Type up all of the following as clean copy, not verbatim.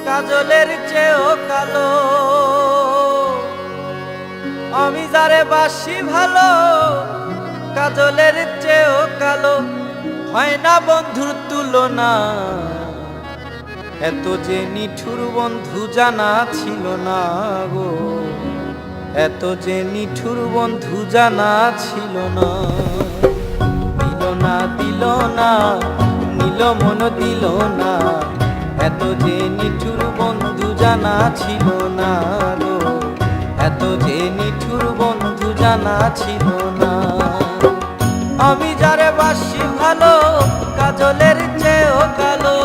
কাজলের চেয়েও কালো। আমি যারে বাসি ভালো কাজলের চেয়েও কালো। হয় না বন্ধুর তুলনা, এত যে নিঠুর বন্ধু জানা ছিল না গো, এত যে নিঠুর বন্ধু জানা ছিল না। দিল না দিল না নিল মন দিল না, এত যে নিঠুর বন্ধু জানা ছিল না গো, এত যে নিঠুর বন্ধু জানা ছিল না। আমি যারে বাসি ভালো কাজলের চেয়েও কালো।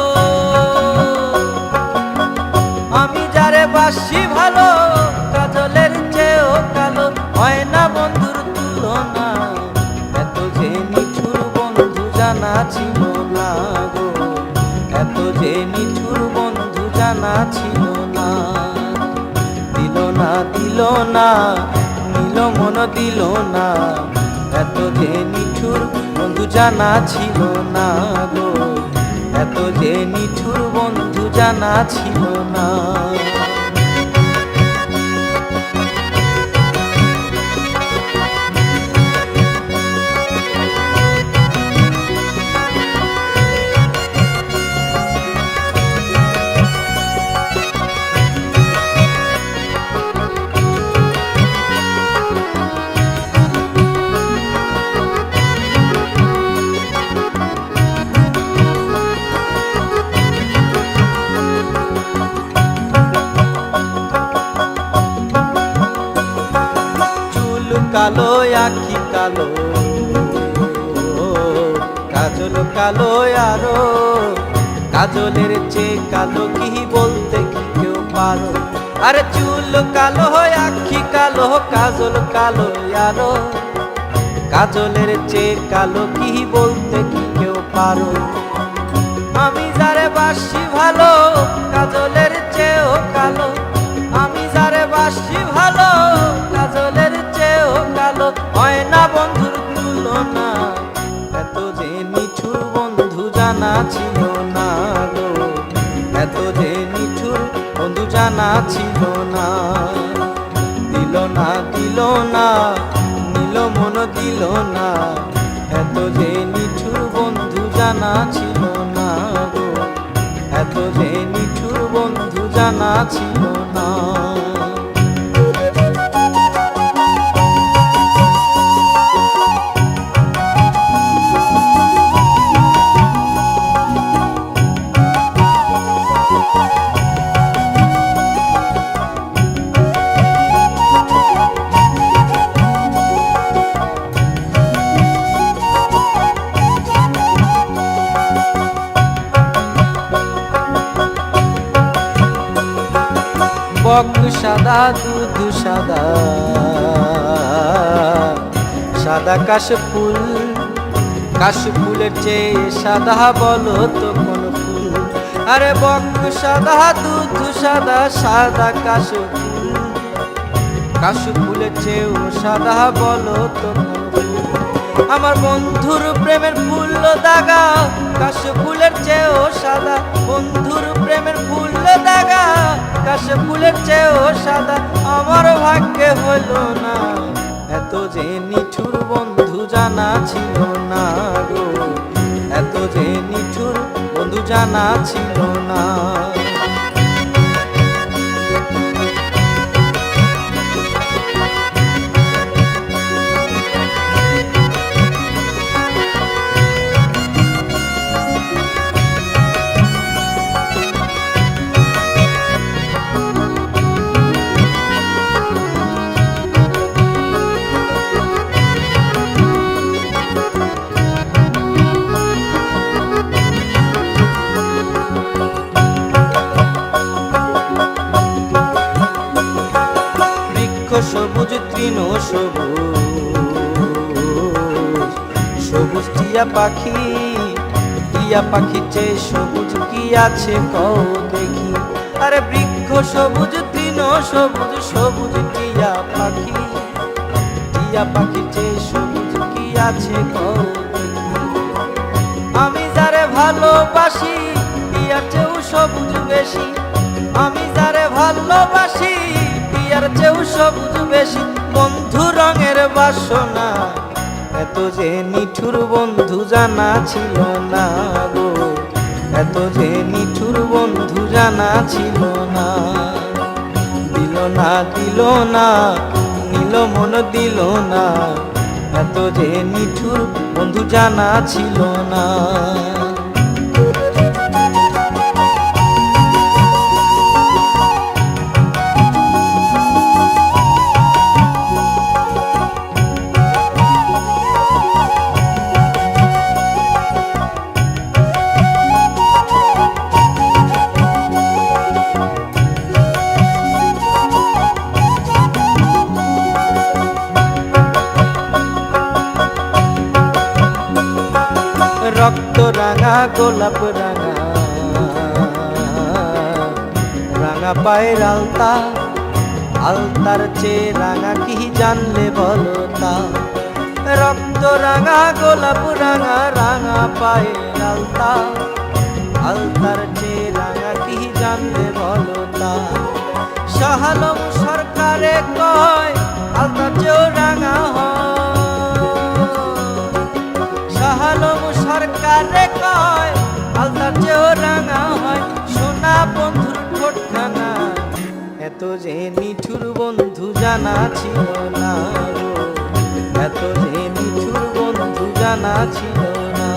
আমি যারে বাসি ভালো কাজলের চেয়েও কালো। হয় না বন্ধুর তুলনা, এত যে নিঠুর বন্ধু জানা ছিল না গো, এত যে নিঠুর বন্ধু জানা ছিল না। দিল না দিল না নিল মন দিল না, এত যে নিঠুর বন্ধু জানা ছিল না গো, এত যে নিঠুর বন্ধু জানা ছিল না। কালো আখি কালো, কাজল কালো আরো। কাজলের চেয়ে কালো কি বলতে কি কেউ পারো? আরে চুল কালো আখি কালো, কাজল কালো আরো। কাজলের চেয়ে কালো কি বলতে কি কেউ পারো? আমি যারে বাসি ভালো কাজলের চেয়েও কালো। আমি যারে বাসি ভালো কাজলের চেয়েও কালো। হয় না বন্ধুর তুলনা, এত যে নিঠুর বন্ধু জানা ছিল না গো, এত যে নিঠুর বন্ধু জানা ছিল না। দিল না দিল না নিল মন দিল না, এত যে নিঠুর বন্ধু জানা ছিল না গো, এত যে নিঠুর বন্ধু জানা ছিল না। বক সাদা দুধ সাদা, সাদা কাশফুল। কাশফুলের চেয়ে সাদা বলো তো কোন ফুল? আরে বক সাদা দুধ সাদা, সাদা কাশফুল। কাশফুলের চেয়েও সাদা বলো তো কোন ফুল? আমার বন্ধুর প্রেমের ফুল দাগা, কাশফুলের চেয়েও সাদা। বন্ধুর প্রেমের ফুল দাগা, কাশফুলের চেয়েও সাদা। আমার ভাগ্যে হইল না, এত যে নিঠুর বন্ধু জানা ছিল না গো, এত যে নিঠুর বন্ধু জানা ছিল না। সবুজ তৃণ সবুজ, সবুজ টিয়া পাখি। টিয়া পাখির চেয়ে সবুজ কি আছে কও দেখি? আরে বৃক্ষ সবুজ তৃণ সবুজ, সবুজ টিয়া পাখি। টিয়া পাখির চেয়ে সবুজ কি আছে কও দেখি? আমি যারে ভালোবাসি টিয়ার চেয়েও সবুজ বেশি, আমি যারে ভালোবাসি টিয়ার চেয়েও সবুজ বেশি। বন্ধু রঙের বাসনা, এত যে নিঠুর বন্ধু জানা ছিল না গো, এত যে নিঠুর বন্ধু জানা ছিল না। দিল না দিল না, নিল মন দিল না, এত যে নিঠুর বন্ধু জানা ছিল না। রক্ত রাঙা গোলাপ রাঙা, রাঙা পায়ের আলতা, আলতার চেয়ে রাঙা কি জানলে বলো তা। রক্ত রাঙা গোলাপ রাঙা, রাঙা পায়ের আলতা, আলতার চেয়ে রাঙা কি জানলে বলো তা। শাহ আলম সরকারে কয় আলতার চেয়েও রাঙা হয়, শাহ আলম সরকারে কয় আলতার চেয়েও রাঙা হয়। সোনা বন্ধুর ঠোঁটখানা, এত যে নিঠুর বন্ধু জানা ছিল না গো, এত যে নিঠুর বন্ধু জানা ছিল না।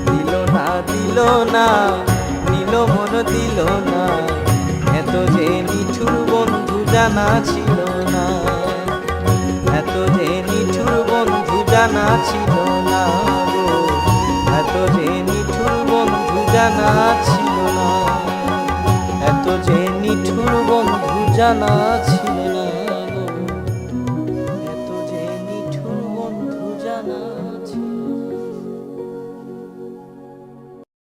দিল না দিল না, নিল মন দিল না, এত যে নিঠুর বন্ধু জানা ছিল না, এত যে নিঠুর বন্ধু জানা ছিল না গো, এত যে নিঠুর বন্ধু জানা ছিল না, এত যে নিঠুর বন্ধু জানা ছিল না।